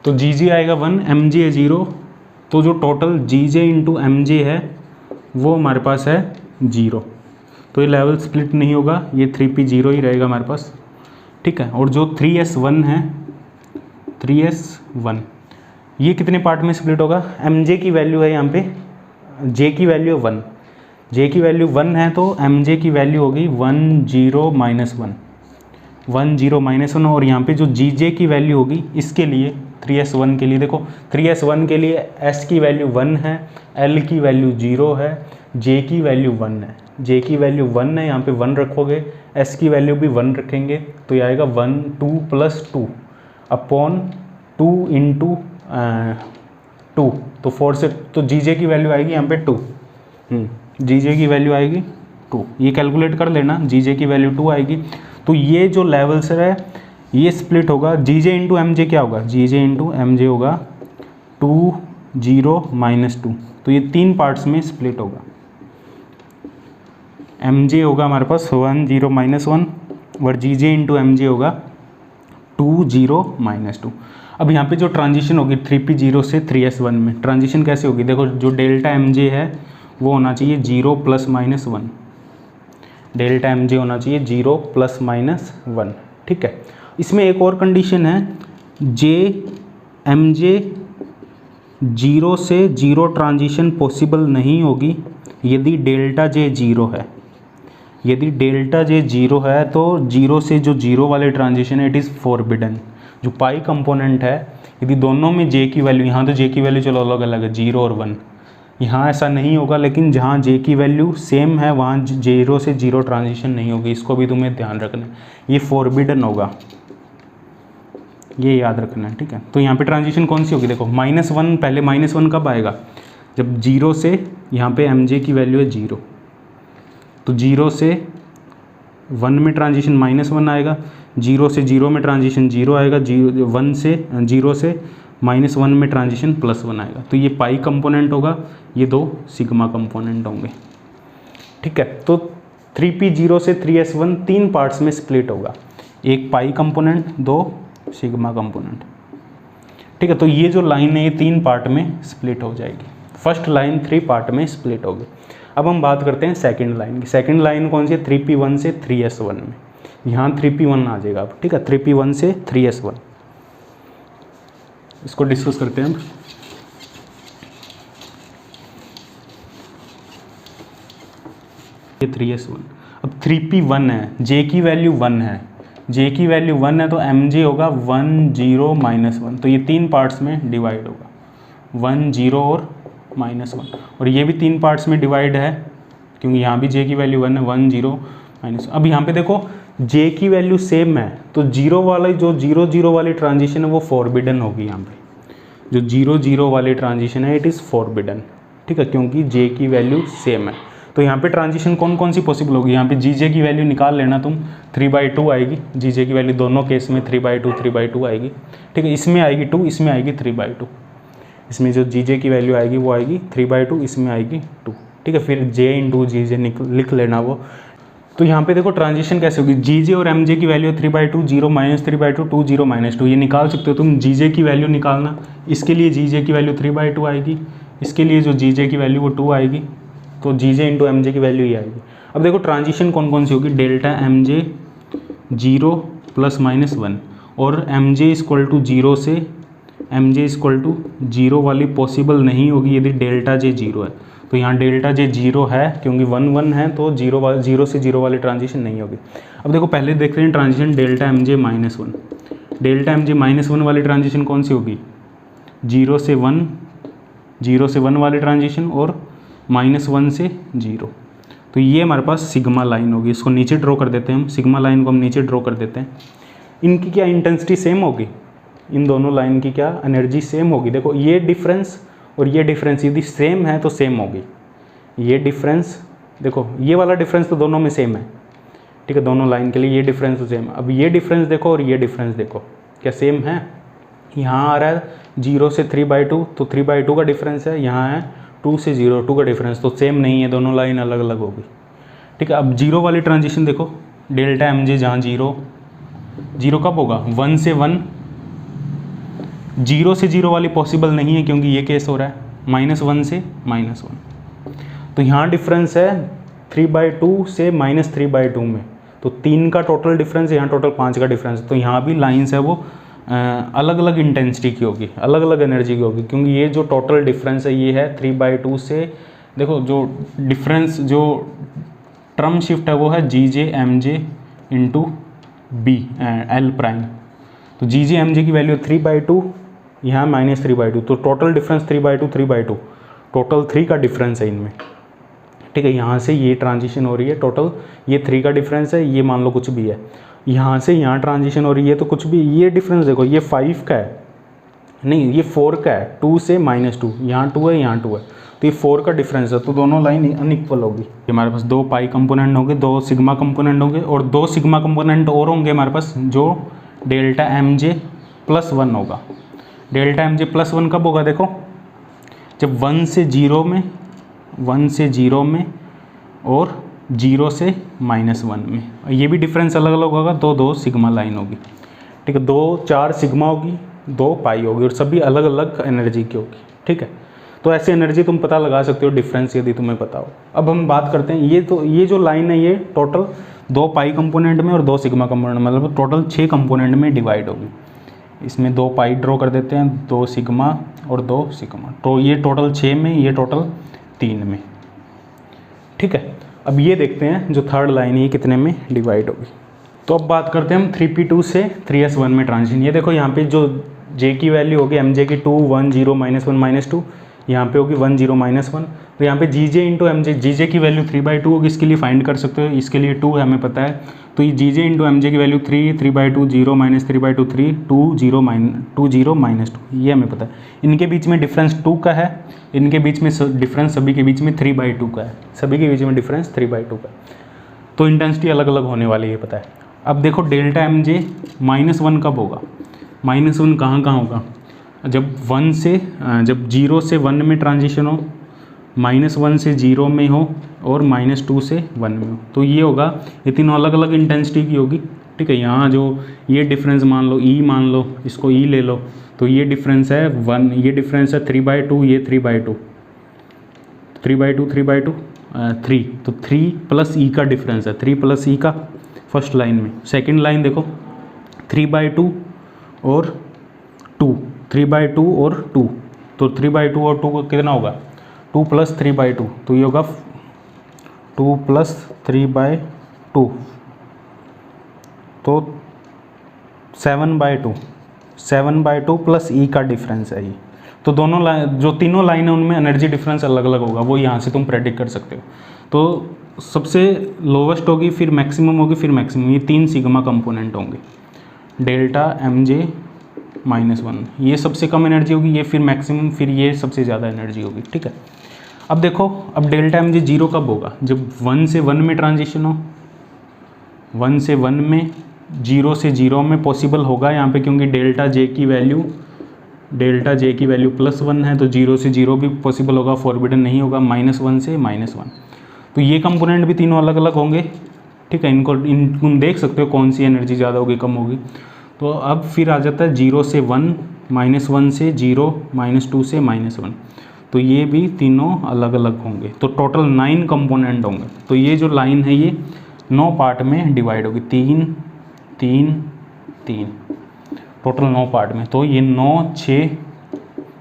तो जी जे आएगा 1, एम जे 0, तो जो टोटल जी जे इंटू एम जे है वो हमारे पास है 0, तो ये लेवल स्प्लिट नहीं होगा, ये 3p0 ही रहेगा हमारे पास। ठीक है, और जो 3s1 है, 3s1 ये कितने पार्ट में स्प्लिट होगा? एम जे की वैल्यू है यहाँ पे, j की वैल्यू है 1, j की वैल्यू 1 है, तो एम जे की वैल्यू होगी 1 0 माइनस 1, 1 0 माइनस 1, और यहाँ पे जो जी जे की वैल्यू होगी इसके लिए 3s1 के लिए, देखो 3s1 के लिए s की वैल्यू 1 है, l की वैल्यू 0 है, j की वैल्यू 1 है, j की वैल्यू 1 है, यहाँ पे 1 रखोगे, s की वैल्यू भी 1 रखेंगे, तो ये आएगा 1 2 प्लस 2 अपॉन 2 इंटू 2, तो 4 से, तो जी जे की वैल्यू आएगी यहाँ पे 2, जी जे की वैल्यू आएगी 2, ये कैलकुलेट कर लेना, जी जे की वैल्यू 2 आएगी। तो ये जो लेवल्स है ये स्प्लिट होगा, जी जे इंटू एम जे क्या होगा, जी जे इंटू एम जे होगा 2 0 माइनस 2, तो ये 3 पार्ट्स में स्प्लिट होगा। एम जे होगा हमारे पास 1 0 माइनस 1, और जी जे इंटू एम जे होगा 2 0 माइनस 2। अब यहाँ पे जो ट्रांजिशन होगी 3p0 से 3s1 में, ट्रांजिशन कैसे होगी? देखो जो डेल्टा एम जे है वो होना चाहिए 0 plus minus 1, delta M J होना चाहिए 0 प्लस माइनस 1। ठीक है, इसमें एक और कंडीशन है, जे एम जे 0 से 0 ट्रांजिशन पॉसिबल नहीं होगी यदि डेल्टा जे 0 है। यदि डेल्टा जे 0 है तो 0 से जो 0 वाले ट्रांजिशन है इट इज़ फॉरबिडन। जो पाई कंपोनेंट है, यदि दोनों में जे की वैल्यू, यहाँ तो जे की वैल्यू चलो अलग अलग है 0 और 1, यहाँ ऐसा नहीं होगा, लेकिन जहाँ जे की वैल्यू सेम है वहाँ 0 से 0 ट्रांजिशन नहीं होगी, इसको भी तुम्हें ध्यान रखना है, ये फॉरबिडन होगा, ये याद रखना है। ठीक है, तो यहाँ पे ट्रांजिशन कौन सी होगी? देखो -1, पहले -1 कब आएगा? जब 0 से, यहाँ पे एम जे की वैल्यू है 0, तो 0 से 1 में ट्रांजिशन -1 आएगा, 0 से 0 में ट्रांजिशन 0 आएगा, 0 से -1 में ट्रांजिशन +1 आएगा, तो ये पाई कंपोनेंट होगा, ये 2 सिग्मा कंपोनेंट होंगे। ठीक है, तो 3p0 से 3s1 3 पार्ट्स में स्प्लिट होगा, एक पाई कंपोनेंट, 2 सिग्मा कंपोनेंट। ठीक है, तो ये जो लाइन है ये 3 पार्ट में स्प्लिट हो जाएगी, फर्स्ट लाइन 3 पार्ट में स्प्लिट होगी। अब हम बात करते हैं सेकंड लाइन की। सेकंड लाइन कौन सी है? 3p1 से 3s1 में, यहाँ 3p1 आ जाएगा अब। ठीक है, 3p1 से 3s1, इसको डिस्कस करते हैं हम। ये 3s1, अब 3p1 है, j की वैल्यू 1 है, j की वैल्यू 1 है, तो mj होगा 1 0 माइनस 1, तो ये 3 पार्ट्स में डिवाइड होगा, 1 0 और -1, और ये भी 3 पार्ट्स में डिवाइड है क्योंकि यहाँ भी j की वैल्यू 1 है, 1 0 माइनस। अब यहाँ पे देखो j की वैल्यू सेम है, तो 0 वाला, जो 0 0 वाली ट्रांजिशन है वो फॉरबिडन होगी। यहाँ पे जो 0 0 वाली ट्रांजिशन है इट इज़ फॉरबिडन। ठीक है, क्योंकि j की वैल्यू सेम है, तो यहाँ पे ट्रांजिशन कौन कौन सी पॉसिबल होगी, यहाँ पे जी जे की वैल्यू निकाल लेना तुम, 3/2 आएगी, जी जे की वैल्यू दोनों केस में 3/2 आएगी, ठीक है। इसमें आएगी 2, इसमें आएगी 3/2, इसमें जो जी जे की वैल्यू आएगी वो आएगी 3/2, इसमें आएगी 2, ठीक है। फिर जे इंटू जी जे लिख लेना वो। तो यहाँ पे देखो ट्रांजिशन कैसे होगी, जी जे और एम जे की वैल्यू 3/2, 0 - 3/2, 2 0 - 2, ये निकाल सकते हो तुम। जी जे की वैल्यू निकालना, इसके लिए जी जे की वैल्यू 3/2 आएगी, इसके लिए जो जी जे की वैल्यू वो 2 आएगी, तो जी जे इंटू एम जे की वैल्यू ये आएगी। अब देखो ट्रांजिशन कौन कौन सी होगी, डेल्टा एम जे 0 ±1 और एम जे इक्वल टू 0 से एम जे इक्वल टू 0 वाली पॉसिबल नहीं होगी यदि डेल्टा जे 0 है। तो यहाँ डेल्टा जे 0 है क्योंकि 1 1 है, तो 0 से 0 वाली ट्रांजिशन नहीं होगी। अब देखो पहले देख रहे हैं transition delta M J -1, delta M J -1 वाली ट्रांजिशन कौन सी होगी, 0 से 1 वाली ट्रांजिशन और -1 से 0। तो ये हमारे पास सिग्मा लाइन होगी, इसको नीचे ड्रॉ कर देते हैं हम, सिग्मा लाइन को हम नीचे ड्रॉ कर देते हैं। इनकी क्या इंटेंसिटी सेम होगी, इन दोनों लाइन की क्या एनर्जी सेम होगी। देखो ये डिफरेंस और ये डिफरेंस यदि सेम है तो सेम होगी, ये डिफरेंस देखो ये वाला डिफरेंस तो दोनों में सेम है, ठीक है, दोनों लाइन के लिए ये डिफरेंस तो सेम है। अब ये डिफरेंस देखो और ये डिफरेंस देखो क्या सेम है, यहाँ आ रहा है 0 से 3/2, तो 3/2 का डिफरेंस है, यहाँ है 2 से 0, 2 का डिफरेंस, तो सेम नहीं है, दोनों लाइन अलग अलग होगी, ठीक है। अब 0 वाली ट्रांजिशन देखो, डेल्टा एम जे जहाँ 0 कब होगा, 1 से 1, 0 से 0 वाली पॉसिबल नहीं है क्योंकि ये केस हो रहा है, -1 से -1, तो यहाँ डिफरेंस है 3/2 से -3/2 में, तो 3 का टोटल डिफरेंस, यहाँ टोटल 5 का डिफरेंस, तो यहाँ भी लाइन्स है वो अलग अलग इंटेंसिटी की होगी, अलग अलग एनर्जी की होगी, क्योंकि ये जो टोटल डिफरेंस है ये है 3/2 से, देखो जो डिफरेंस जो टर्म शिफ्ट है वो है G J M J into B L prime, तो जी जे एम जे की वैल्यू 3/2, यहाँ -3/2, तो टोटल डिफरेंस 3/2, टोटल 3 का डिफरेंस है इनमें, ठीक है। यहाँ से ये ट्रांजिशन हो रही है, टोटल ये 3 का डिफरेंस है, ये मान लो कुछ भी है, यहाँ से यहाँ ट्रांजिशन हो रही है तो कुछ भी, ये डिफरेंस देखो ये 5 का है, नहीं ये 4 का है, 2 से -2, यहाँ 2 है, यहाँ 2 है, तो ये 4 का डिफरेंस है, तो दोनों लाइन अनइक्वल होगी। हमारे पास 2 पाई कंपोनेंट होंगे, 2 सिग्मा कंपोनेंट होंगे और 2 सिग्मा कंपोनेंट और होंगे हमारे पास, जो डेल्टा एम जे +1 होगा। डेल्टा एम जे +1 कब होगा, देखो जब 1 से 0 में और 0 से -1 में, ये भी डिफरेंस अलग अलग होगा, तो 2 सिग्मा लाइन होगी, ठीक है, 4 सिग्मा होगी, 2 पाई होगी और सभी अलग अलग एनर्जी की होगी, ठीक है। तो ऐसे एनर्जी तुम पता लगा सकते हो डिफरेंस यदि तुम्हें पता हो। अब हम बात करते हैं, ये जो लाइन है ये टोटल 2 पाई कंपोनेंट में और 2 सिग्मा कंपोनेंट, मतलब टोटल 6 कंपोनेंट में डिवाइड होगी। इसमें 2 पाई ड्रॉ कर देते हैं, 2 सिग्मा और 2 सिग्मा, तो ये टोटल 6 में, ये टोटल 3 में, ठीक है। अब ये देखते हैं जो थर्ड लाइन है ये कितने में डिवाइड होगी। तो अब बात करते हैं हम 3p2 से 3s1 में ट्रांजिशन। ये देखो यहाँ पे जो j की वैल्यू होगी एम जे की 2 1 0 -1 -2, यहाँ पे होगी 1 0 -1, तो यहाँ पे जी जे इंटू एम जे, जी जे की वैल्यू 3/2 होगी, इसके लिए फाइंड कर सकते हो, इसके लिए 2 है हमें पता है, तो ये जी जे इंटू एम जे की वैल्यू 3/2 0 -3/2 3 2 0 -2, ये हमें पता है। इनके बीच में डिफरेंस 2 का है, इनके बीच में डिफरेंस सभी के बीच में 3/2 का है, सभी के बीच में डिफरेंस 3/2 का है, तो इंटेंसिटी अलग अलग होने वाली है पता है। अब देखो डेल्टा एम जे -1 कब होगा, -1 कहाँ होगा, जब 0 से 1 में ट्रांजिशन हो, -1 से 0 में हो और -2 से 1 में हो, तो ये होगा, ये तीनों अलग अलग इंटेंसिटी की होगी, ठीक है। यहाँ जो ये डिफरेंस मान लो E मान लो, इसको E ले लो, तो ये डिफरेंस है 1, ये डिफरेंस है 3/2, ये 3/2 3, तो 3 + E का डिफरेंस है, 3 + E का फर्स्ट लाइन में। सेकंड लाइन देखो 3/2 और 2, 3/2 और 2, तो 3/2 और 2 का कितना होगा, 2 + 3/2, तो ये होगा 2 + 3/2, तो 7/2 + E का डिफरेंस है ये, तो दोनों लाइन जो तीनों लाइन है उनमें एनर्जी डिफरेंस अलग अलग होगा, वो यहाँ से तुम प्रेडिक्ट कर सकते हो। तो सबसे लोवेस्ट होगी, फिर मैक्सिमम होगी, फिर मैक्सिमम, ये 3 सिग्मा कंपोनेंट होंगे, डेल्टा एम जे -1, ये सबसे कम एनर्जी होगी, ये फिर मैक्सिमम, फिर ये सबसे ज़्यादा एनर्जी होगी, ठीक है। अब देखो, अब डेल्टा एम जी जीरो कब होगा, जब 1 से 1 में ट्रांजिशन हो, 1 से 1 में, 0 से 0 में पॉसिबल होगा यहाँ पे, क्योंकि डेल्टा जे की वैल्यू +1 है, तो 0 से 0 भी पॉसिबल होगा, फॉरबिडन नहीं होगा, -1 से -1। तो ये कंपोनेंट भी तीनों अलग अलग होंगे, ठीक है। इनको देख सकते हो कौन सी एनर्जी ज़्यादा होगी कम होगी। तो अब फिर आ जाता है 0 से 1, -1 से 0, -2 से -1। तो ये भी तीनों अलग अलग होंगे, तो टोटल 9 कंपोनेंट होंगे। तो ये जो लाइन है ये 9 पार्ट में डिवाइड होगी, 3 3 3, टोटल 9 पार्ट में। तो ये 9 6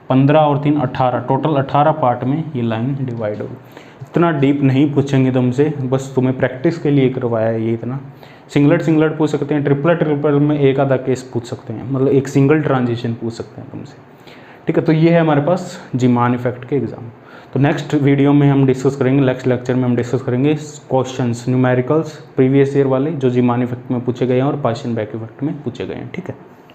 15 और 3 18, टोटल 18 पार्ट में ये लाइन डिवाइड होगी। इतना डीप नहीं पूछेंगे तुमसे, बस तुम्हें प्रैक्टिस के लिए करवाया है ये। इतना सिंगलेट पूछ सकते हैं, ट्रिपल में एक आधा केस पूछ सकते हैं, मतलब एक सिंगल ट्रांजिशन पूछ सकते हैं तुमसे, ठीक है। तो ये है हमारे पास जीमान इफेक्ट के एग्जाम। तो नेक्स्ट वीडियो में हम डिस्कस करेंगे, नेक्स्ट लेक्चर में हम डिस्कस करेंगे क्वेश्चंस न्यूमेरिकल्स प्रीवियस ईयर वाले जो जीमान इफेक्ट में पूछे गए हैं और पार्शियल बैक इफेक्ट में पूछे गए हैं, ठीक है।